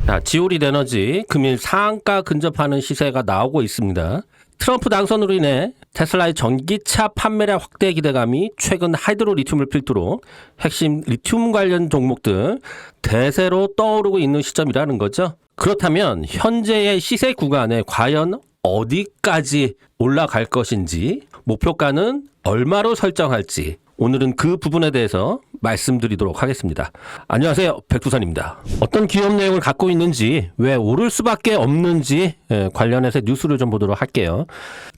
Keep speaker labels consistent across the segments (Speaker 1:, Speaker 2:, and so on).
Speaker 1: 자, 지오릿 에너지 금일 상한가 근접하는 시세가 나오고 있습니다. 트럼프 당선으로 인해 테슬라의 전기차 판매량 확대 기대감이 최근 하이드로 리튬을 필두로 핵심 리튬 관련 종목들 대세로 떠오르고 있는 시점이라는 거죠. 그렇다면 현재의 시세 구간에 과연 어디까지 올라갈 것인지, 목표가는 얼마로 설정할지, 오늘은 그 부분에 대해서 말씀드리도록 하겠습니다. 안녕하세요, 백두산입니다. 어떤 기업 내용을 갖고 있는지, 왜 오를 수밖에 없는지 관련해서 뉴스를 좀 보도록 할게요.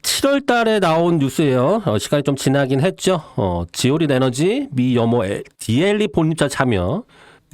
Speaker 1: 7월 달에 나온 뉴스예요. 시간이 좀 지나긴 했죠. 지오릿 에너지 미 염호 DLE 본입자 참여,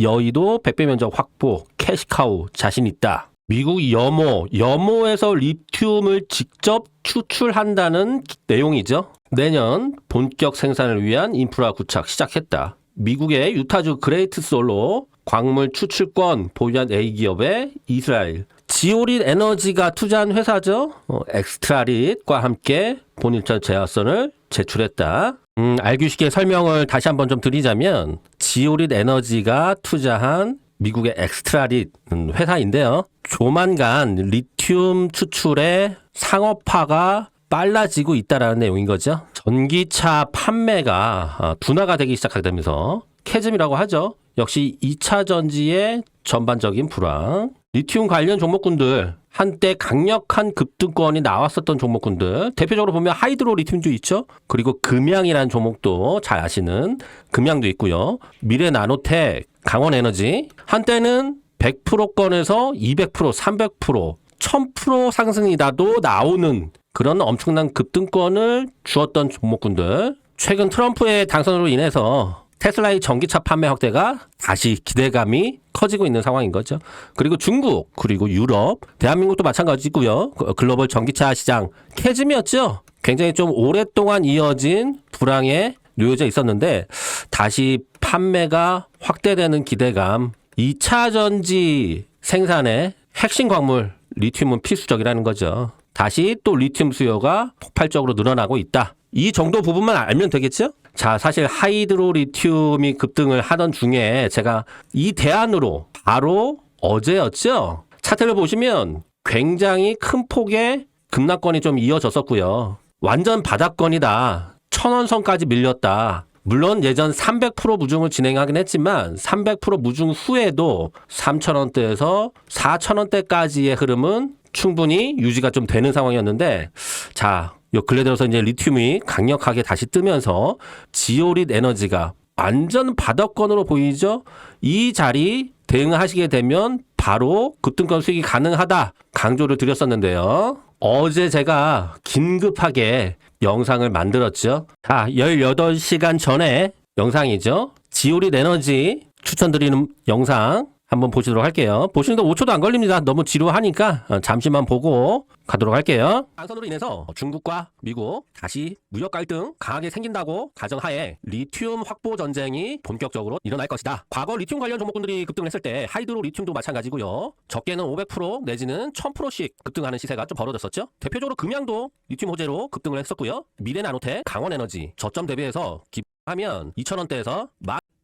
Speaker 1: 여의도 100배 면적 확보, 캐시카우 자신 있다. 미국 염호에서 리튬을 직접 추출한다는 내용이죠. 내년 본격 생산을 위한 인프라 구착 시작했다. 미국의 유타주 그레이트솔로 광물 추출권 보유한 A기업의 이스라엘 지오릿 에너지가 투자한 회사죠. 엑스트라릿과 함께 본입자 제안서를 제출했다. 알기 쉽게 설명을 다시 한번 좀 드리자면, 지오릿 에너지가 투자한 미국의 엑스트라릿 회사인데요. 조만간 리튬 추출의 상업화가 빨라지고 있다라는 내용인 거죠. 전기차 판매가 둔화가 되기 시작하면서 캐즘이라고 하죠. 역시 2차 전지의 전반적인 불황, 리튬 관련 종목군들, 한때 강력한 급등권이 나왔었던 종목군들, 대표적으로 보면 하이드로 리튬도 있죠. 그리고 금양이라는 종목도 잘 아시는 금양도 있고요. 미래나노텍, 강원에너지, 한때는 100%권에서 200%, 300%, 1000% 상승이라도 나오는 그런 엄청난 급등권을 주었던 종목군들, 최근 트럼프의 당선으로 인해서 테슬라의 전기차 판매 확대가 다시 기대감이 커지고 있는 상황인 거죠. 그리고 중국, 그리고 유럽, 대한민국도 마찬가지고요. 글로벌 전기차 시장 캐즘이었죠. 굉장히 좀 오랫동안 이어진 불황에 놓여져 있었는데 다시 판매가 확대되는 기대감, 2차 전지 생산의 핵심 광물 리튬은 필수적이라는 거죠. 다시 또 리튬 수요가 폭발적으로 늘어나고 있다. 이 정도 부분만 알면 되겠죠? 자, 사실 하이드로 리튬이 급등을 하던 중에 제가 이 대안으로 바로 어제였죠. 차트를 보시면 굉장히 큰 폭의 급락권이 좀 이어졌었고요. 완전 바닥권이다. 1000원 선까지 밀렸다. 물론 예전 300% 무중을 진행하긴 했지만 300% 무중 후에도 3000원대에서 4000원대까지의 흐름은 충분히 유지가 좀 되는 상황이었는데, 자, 요 근래 들어서 이제 리튬이 강력하게 다시 뜨면서 지오릿 에너지가 완전 바닥권으로 보이죠. 이 자리 대응하시게 되면 바로 급등권 수익이 가능하다 강조를 드렸었는데요. 어제 제가 긴급하게 영상을 만들었죠. 자, 18시간 전에 영상이죠. 지오릿 에너지 추천드리는 영상 한번 보시도록 할게요. 보시는데 5초도 안 걸립니다. 너무 지루하니까 잠시만 보고 가도록 할게요. 당선으로 인해서 중국과 미국 다시 무역 갈등 강하게 생긴다고 가정하에 리튬 확보 전쟁이 본격적으로 일어날 것이다. 과거 리튬 관련 종목군들이 급등을 했을 때 하이드로 리튬도 마찬가지고요. 적게는 500% 내지는 1000%씩 급등하는 시세가 좀 벌어졌었죠. 대표적으로 금양도 리튬 호재로 급등을 했었고요. 미래나노텍, 강원에너지 저점 대비해서 기하면 2000원대에서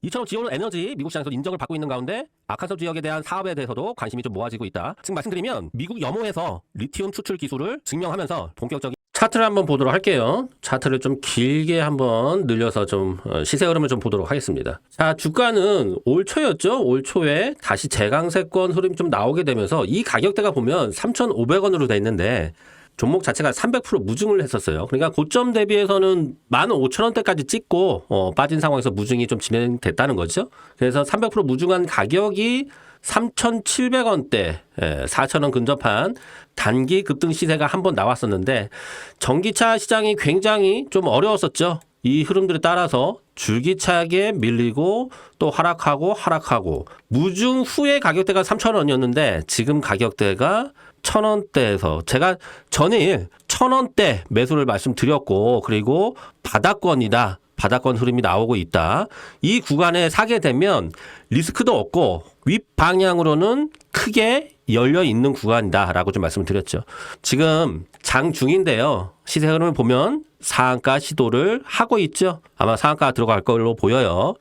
Speaker 1: 2,000원 지오릿 에너지 미국 시장에서 인정을 받고 있는 가운데 아칸소 지역에 대한 사업에 대해서도 관심이 좀 모아지고 있다. 즉 말씀드리면 미국 염호에서 리튬 추출 기술을 증명하면서 본격적인 차트를 한번 보도록 할게요. 차트를 좀 길게 한번 늘려서 좀 시세 흐름을 좀 보도록 하겠습니다. 자, 주가는 올 초였죠. 올 초에 다시 재강세권 흐름이 좀 나오게 되면서 이 가격대가 보면 3,500원으로 돼 있는데 종목 자체가 300% 무중을 했었어요. 그러니까 고점 대비해서는 15,000원대까지 찍고 빠진 상황에서 무중이 좀 진행됐다는 거죠. 그래서 300% 무중한 가격이 3,700원대, 4,000원 근접한 단기 급등 시세가 한번 나왔었는데, 전기차 시장이 굉장히 좀 어려웠었죠. 이 흐름들에 따라서 줄기차게 밀리고 또 하락하고 무중 후에 가격대가 3,000원이었는데 지금 가격대가 1,000원대에서 제가 전일 1,000원대 매수를 말씀드렸고, 그리고 바닥권이다. 바닥권 흐름이 나오고 있다. 이 구간에 사게 되면 리스크도 없고 윗방향으로는 크게 열려 있는 구간이다 라고 좀 말씀을 드렸죠. 지금 장 중인데요. 시세 흐름을 보면 상한가 시도를 하고 있죠. 아마 상한가 들어갈 걸로 보여요.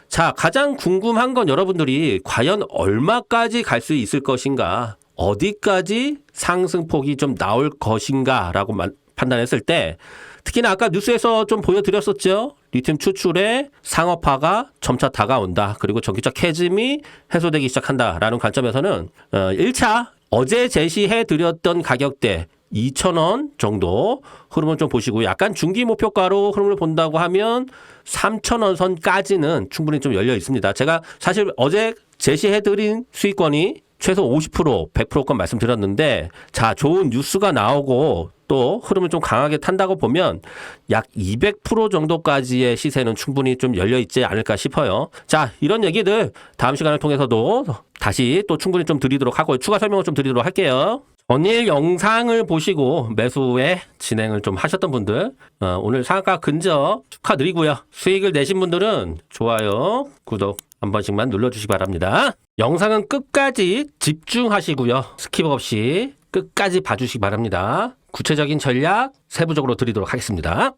Speaker 1: 자, 가장 궁금한 건 여러분들이 과연 얼마까지 갈 수 있을 것인가, 어디까지 상승폭이 좀 나올 것인가 라고 판단했을 때, 특히나 아까 뉴스에서 좀 보여드렸었죠. 리튬 추출의 상업화가 점차 다가온다. 그리고 전기차 캐즘이 해소되기 시작한다라는 관점에서는 1차 어제 제시해드렸던 가격대 2,000원 정도 흐름을 좀 보시고, 약간 중기 목표가로 흐름을 본다고 하면 3,000원 선까지는 충분히 좀 열려 있습니다. 제가 사실 어제 제시해드린 수익권이 최소 50%, 100%건 말씀드렸는데, 자, 좋은 뉴스가 나오고 또 흐름을 좀 강하게 탄다고 보면 약 200% 정도까지의 시세는 충분히 좀 열려 있지 않을까 싶어요. 자, 이런 얘기들 다음 시간을 통해서도 다시 또 충분히 좀 드리도록 하고 추가 설명을 좀 드리도록 할게요. 전일 영상을 보시고 매수에 진행을 좀 하셨던 분들, 오늘 상한가 근접 축하드리고요. 수익을 내신 분들은 좋아요, 구독 한 번씩만 눌러주시기 바랍니다. 영상은 끝까지 집중하시고요. 스킵 없이 끝까지 봐주시기 바랍니다. 구체적인 전략 세부적으로 드리도록 하겠습니다.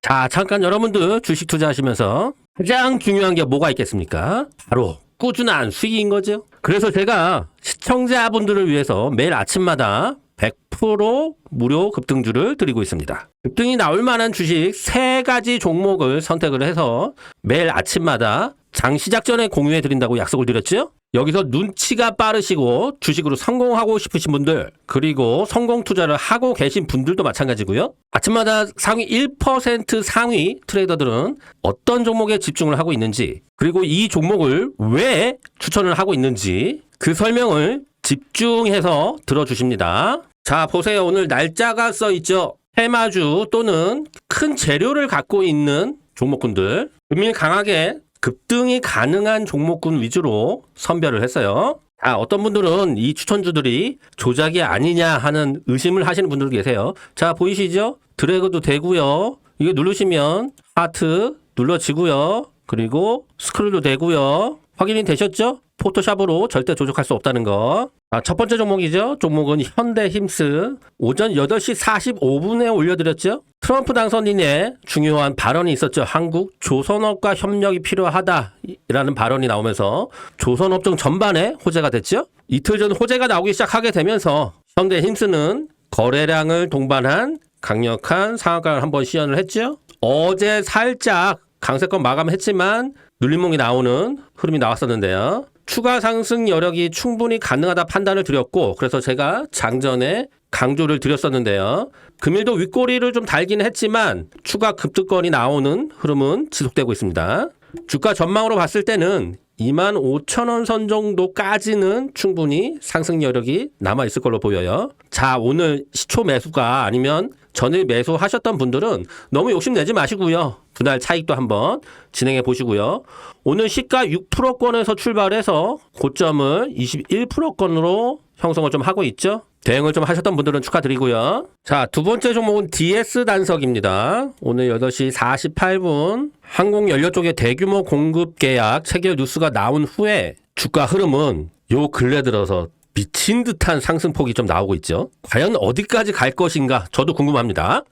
Speaker 1: 자, 잠깐 여러분들 주식 투자하시면서 가장 중요한 게 뭐가 있겠습니까? 바로 꾸준한 수익인 거죠. 그래서 제가 시청자분들을 위해서 매일 아침마다 100% 무료 급등주를 드리고 있습니다. 급등이 나올 만한 주식 3가지 종목을 선택을 해서 매일 아침마다 장 시작 전에 공유해 드린다고 약속을 드렸죠? 여기서 눈치가 빠르시고 주식으로 성공하고 싶으신 분들, 그리고 성공 투자를 하고 계신 분들도 마찬가지고요. 아침마다 상위 1% 상위 트레이더들은 어떤 종목에 집중을 하고 있는지, 그리고 이 종목을 왜 추천을 하고 있는지 그 설명을 집중해서 들어주십니다. 자, 보세요. 오늘 날짜가 써 있죠. 테마주 또는 큰 재료를 갖고 있는 종목군들, 금일 강하게 급등이 가능한 종목군 위주로 선별을 했어요. 어떤 분들은 이 추천주들이 조작이 아니냐 하는 의심을 하시는 분들도 계세요. 자, 보이시죠? 드래그도 되고요. 이거 누르시면 하트 눌러지고요. 그리고 스크롤도 되고요. 확인이 되셨죠? 포토샵으로 절대 조작할 수 없다는 거. 첫 번째 종목이죠. 종목은 현대힘스. 오전 8시 45분에 올려드렸죠. 트럼프 당선인의 중요한 발언이 있었죠. 한국 조선업과 협력이 필요하다라는 발언이 나오면서 조선업종 전반에 호재가 됐죠. 이틀 전 호재가 나오기 시작하게 되면서 현대힘스는 거래량을 동반한 강력한 상한가를 한번 시연을 했죠. 어제 살짝 강세권 마감했지만 눌림목이 나오는 흐름이 나왔었는데요. 추가 상승 여력이 충분히 가능하다 판단을 드렸고, 그래서 제가 장전에 강조를 드렸었는데요. 금일도 윗꼬리를 좀 달기는 했지만 추가 급등권이 나오는 흐름은 지속되고 있습니다. 주가 전망으로 봤을 때는 25,000원 선 정도까지는 충분히 상승 여력이 남아있을 걸로 보여요. 자, 오늘 시초 매수가 아니면 전일 매수하셨던 분들은 너무 욕심내지 마시고요. 분할 차익도 한번 진행해 보시고요. 오늘 시가 6%권에서 출발해서 고점을 21%권으로 형성을 좀 하고 있죠. 대응을 좀 하셨던 분들은 축하드리고요. 자, 두 번째 종목은 DS 단석입니다. 오늘 8시 48분 항공연료 쪽에 대규모 공급 계약 체결 뉴스가 나온 후에 주가 흐름은 요 근래 들어서 미친 듯한 상승폭이 좀 나오고 있죠. 과연 어디까지 갈 것인가 저도 궁금합니다.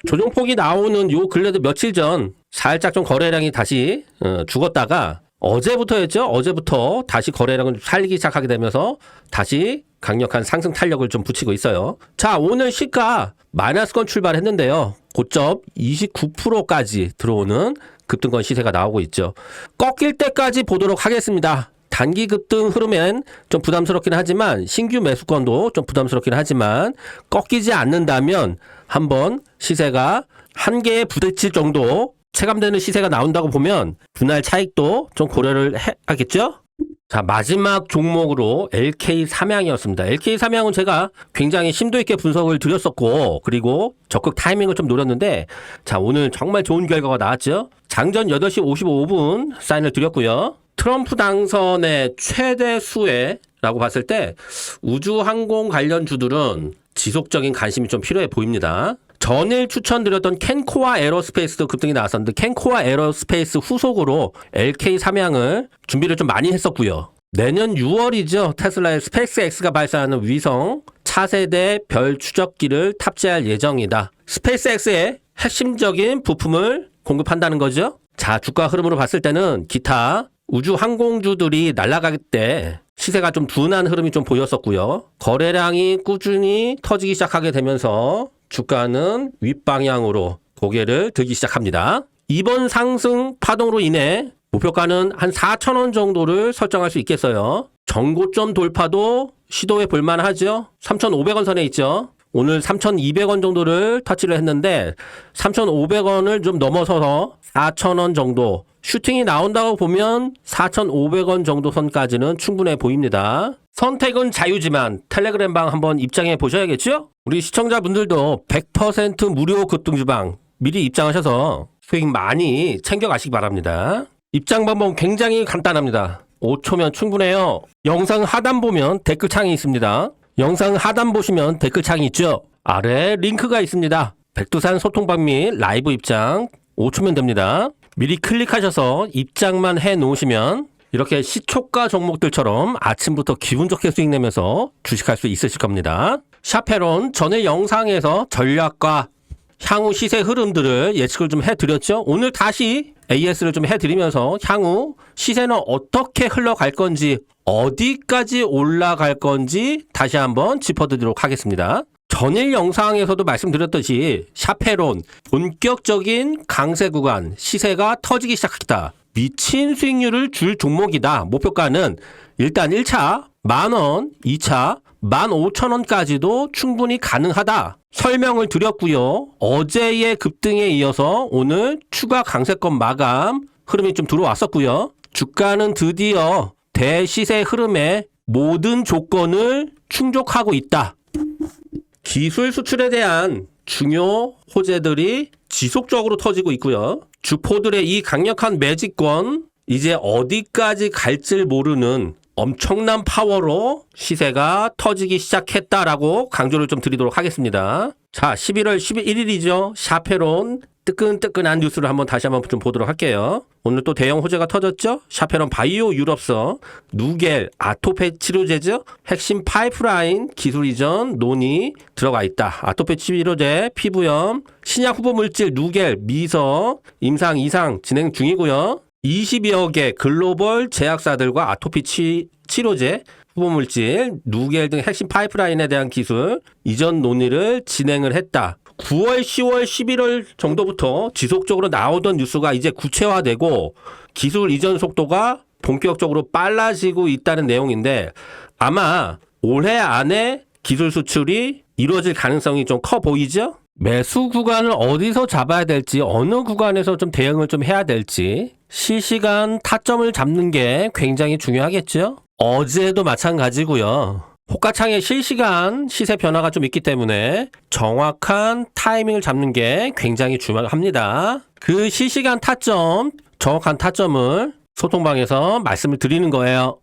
Speaker 1: 조정폭이 나오는 요 근래도 며칠 전 살짝 좀 거래량이 다시 죽었다가 어제부터였죠. 어제부터 다시 거래량을 살기 시작하게 되면서 다시 강력한 상승 탄력을 좀 붙이고 있어요. 자, 오늘 시가 마이너스권 출발했는데요. 고점 29%까지 들어오는 급등권 시세가 나오고 있죠. 꺾일 때까지 보도록 하겠습니다. 단기 급등 흐름엔 좀 부담스럽긴 하지만, 신규 매수권도 좀 부담스럽긴 하지만 꺾이지 않는다면 한번 시세가 한계에 부딪힐 정도 체감되는 시세가 나온다고 보면 분할 차익도 좀 고려를 해야겠죠? 자, 마지막 종목으로 LK 삼양이었습니다. LK 삼양은 제가 굉장히 심도 있게 분석을 드렸었고, 그리고 적극 타이밍을 좀 노렸는데, 자, 오늘 정말 좋은 결과가 나왔죠? 장전 8시 55분 사인을 드렸고요. 트럼프 당선의 최대 수혜라고 봤을 때 우주항공 관련 주들은 지속적인 관심이 좀 필요해 보입니다. 전일 추천드렸던 캔코아 에어로스페이스도 급등이 나왔었는데, 캔코아 에어로스페이스 후속으로 LK 삼양을 준비를 좀 많이 했었고요. 내년 6월이죠. 테슬라의 스페이스X가 발사하는 위성 차세대 별 추적기를 탑재할 예정이다. 스페이스X의 핵심적인 부품을 공급한다는 거죠. 자, 주가 흐름으로 봤을 때는 기타 우주 항공주들이 날아갈 때 시세가 좀 둔한 흐름이 좀 보였었고요. 거래량이 꾸준히 터지기 시작하게 되면서 주가는 윗방향으로 고개를 들기 시작합니다. 이번 상승 파동으로 인해 목표가는 한 4,000원 정도를 설정할 수 있겠어요. 전고점 돌파도 시도해 볼 만하죠. 3,500원 선에 있죠. 오늘 3,200원 정도를 터치를 했는데 3,500원을 좀 넘어서서 4,000원 정도 슈팅이 나온다고 보면 4,500원 정도 선까지는 충분해 보입니다. 선택은 자유지만 텔레그램방 한번 입장해 보셔야겠죠? 우리 시청자분들도 100% 무료 급등주방 미리 입장하셔서 수익 많이 챙겨가시기 바랍니다. 입장 방법 굉장히 간단합니다. 5초면 충분해요. 영상 하단 보면 댓글창이 있습니다. 영상 하단 보시면 댓글창이 있죠? 아래 링크가 있습니다. 백두산 소통방 및 라이브 입장 5초면 됩니다. 미리 클릭하셔서 입장만 해 놓으시면 이렇게 시초가 종목들처럼 아침부터 기분 좋게 수익 내면서 주식할 수 있으실 겁니다. 샤페론 전에 영상에서 전략과 향후 시세 흐름들을 예측을 좀 해드렸죠. 오늘 다시 AS를 좀 해드리면서 향후 시세는 어떻게 흘러갈 건지 어디까지 올라갈 건지 다시 한번 짚어드리도록 하겠습니다. 전일 영상에서도 말씀드렸듯이 샤페론 본격적인 강세 구간 시세가 터지기 시작했다. 미친 수익률을 줄 종목이다. 목표가는 일단 1차 10,000원, 2차 15,000원까지도 충분히 가능하다. 설명을 드렸고요. 어제의 급등에 이어서 오늘 추가 강세권 마감 흐름이 좀 들어왔었고요. 주가는 드디어 대시세 흐름의 모든 조건을 충족하고 있다. 기술 수출에 대한 중요 호재들이 지속적으로 터지고 있고요. 주포들의 이 강력한 매집권 이제 어디까지 갈지 모르는 엄청난 파워로 시세가 터지기 시작했다라고 강조를 좀 드리도록 하겠습니다. 자, 11월 11일이죠. 샤페론 뜨끈뜨끈한 뉴스를 다시 한번 좀 보도록 할게요. 오늘 또 대형 호재가 터졌죠. 샤페론 바이오 유럽서 누겔 아토피 치료제죠. 핵심 파이프라인 기술 이전 논의 들어가 있다. 아토피 치료제, 피부염, 신약 후보 물질 누겔 미서 임상 이상 진행 중이고요. 20여 개 글로벌 제약사들과 아토피 치료제, 후보물질, 누겔 등 핵심 파이프라인에 대한 기술 이전 논의를 진행을 했다. 9월, 10월, 11월 정도부터 지속적으로 나오던 뉴스가 이제 구체화되고 기술 이전 속도가 본격적으로 빨라지고 있다는 내용인데 아마 올해 안에 기술 수출이 이루어질 가능성이 좀 커 보이죠? 매수 구간을 어디서 잡아야 될지 어느 구간에서 좀 대응을 좀 해야 될지 실시간 타점을 잡는 게 굉장히 중요하겠죠. 어제도 마찬가지고요. 호가창의 실시간 시세 변화가 좀 있기 때문에 정확한 타이밍을 잡는 게 굉장히 중요합니다. 그 실시간 타점, 정확한 타점을 소통방에서 말씀을 드리는 거예요.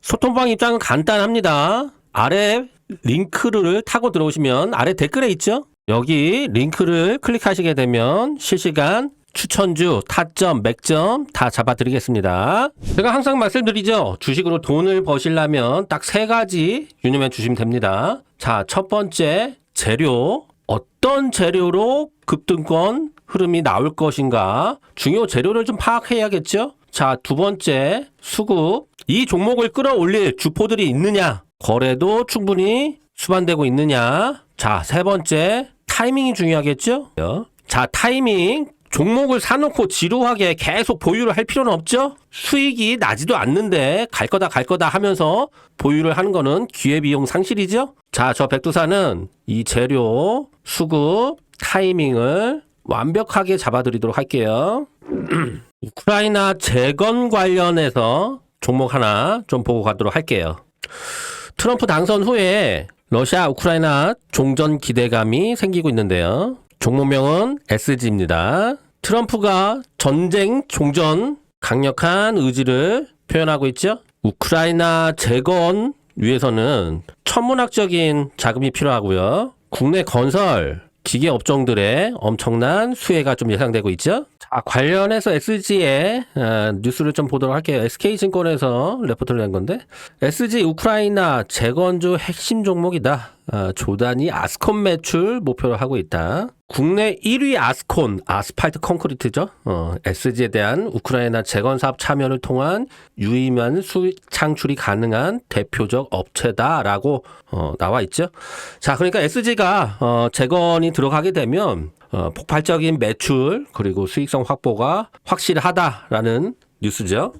Speaker 1: 소통방 입장은 간단합니다. 아래 링크를 타고 들어오시면 아래 댓글에 있죠? 여기 링크를 클릭하시게 되면 실시간 추천주, 타점, 맥점 다 잡아드리겠습니다. 제가 항상 말씀드리죠. 주식으로 돈을 버시려면 딱 3가지 유념해 주시면 됩니다. 자, 첫 번째 재료. 어떤 재료로 급등권 흐름이 나올 것인가. 중요 재료를 좀 파악해야겠죠. 자, 두 번째 수급. 이 종목을 끌어올릴 주포들이 있느냐. 거래도 충분히 수반되고 있느냐. 자, 세 번째 타이밍이 중요하겠죠. 자, 타이밍. 종목을 사놓고 지루하게 계속 보유를 할 필요는 없죠. 수익이 나지도 않는데 갈 거다 하면서 보유를 하는 거는 기회비용 상실이죠. 자, 저 백두산은 이 재료, 수급, 타이밍을 완벽하게 잡아드리도록 할게요. 우크라이나 재건 관련해서 종목 하나 좀 보고 가도록 할게요. 트럼프 당선 후에 러시아 우크라이나 종전 기대감이 생기고 있는데요. 종목명은 SG입니다. 트럼프가 전쟁 종전 강력한 의지를 표현하고 있죠. 우크라이나 재건 위해서는 천문학적인 자금이 필요하고요. 국내 건설 기계 업종들의 엄청난 수혜가 좀 예상되고 있죠. 자, 관련해서 SG의 뉴스를 좀 보도록 할게요. SK증권에서 레포트를 낸 건데 SG 우크라이나 재건주 핵심 종목이다. 조단위 아스콘 매출 목표로 하고 있다. 국내 1위 아스콘, 아스팔트 콘크리트죠. SG에 대한 우크라이나 재건 사업 참여를 통한 유의미한 수익 창출이 가능한 대표적 업체다라고 나와 있죠. 자, 그러니까 SG가 재건이 들어가게 되면 폭발적인 매출 그리고 수익성 확보가 확실하다라는 뉴스죠.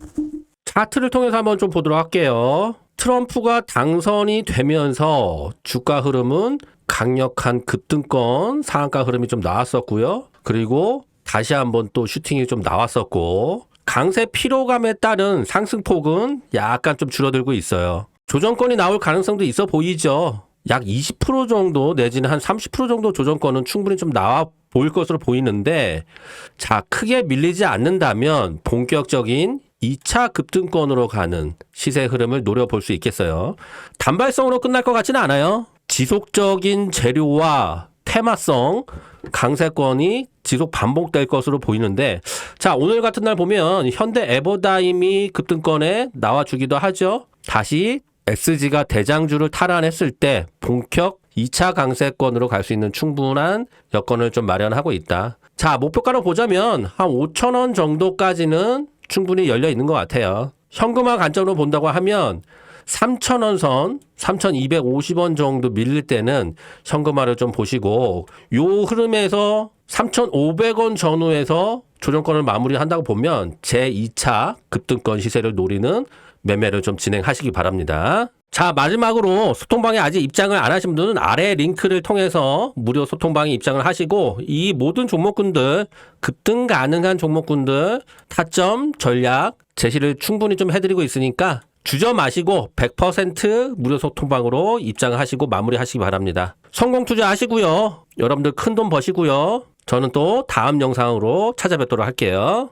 Speaker 1: 차트를 통해서 한번 좀 보도록 할게요. 트럼프가 당선이 되면서 주가 흐름은 강력한 급등권 상한가 흐름이 좀 나왔었고요. 그리고 다시 한번 또 슈팅이 좀 나왔었고 강세 피로감에 따른 상승폭은 약간 좀 줄어들고 있어요. 조정권이 나올 가능성도 있어 보이죠. 약 20% 정도 내지는 한 30% 정도 조정권은 충분히 좀 나와 보일 것으로 보이는데 자, 크게 밀리지 않는다면 본격적인 2차 급등권으로 가는 시세 흐름을 노려볼 수 있겠어요. 단발성으로 끝날 것 같지는 않아요. 지속적인 재료와 테마성 강세권이 지속 반복될 것으로 보이는데 자, 오늘 같은 날 보면 현대 에버다임이 급등권에 나와주기도 하죠. 다시 SG가 대장주를 탈환했을 때 본격 2차 강세권으로 갈 수 있는 충분한 여건을 좀 마련하고 있다. 자, 목표가로 보자면 한 5,000원 정도까지는 충분히 열려 있는 것 같아요. 현금화 관점으로 본다고 하면 3,000원 선, 3,250원 정도 밀릴 때는 현금화를 좀 보시고 요 흐름에서 3,500원 전후에서 조정권을 마무리한다고 보면 제2차 급등권 시세를 노리는 매매를 좀 진행하시기 바랍니다. 자, 마지막으로 소통방에 아직 입장을 안 하신 분들은 아래 링크를 통해서 무료 소통방에 입장을 하시고 이 모든 종목군들 급등 가능한 종목군들 타점 전략 제시를 충분히 좀 해드리고 있으니까 주저 마시고 100% 무료 소통방으로 입장을 하시고 마무리하시기 바랍니다. 성공 투자하시고요. 여러분들 큰돈 버시고요. 저는 또 다음 영상으로 찾아뵙도록 할게요.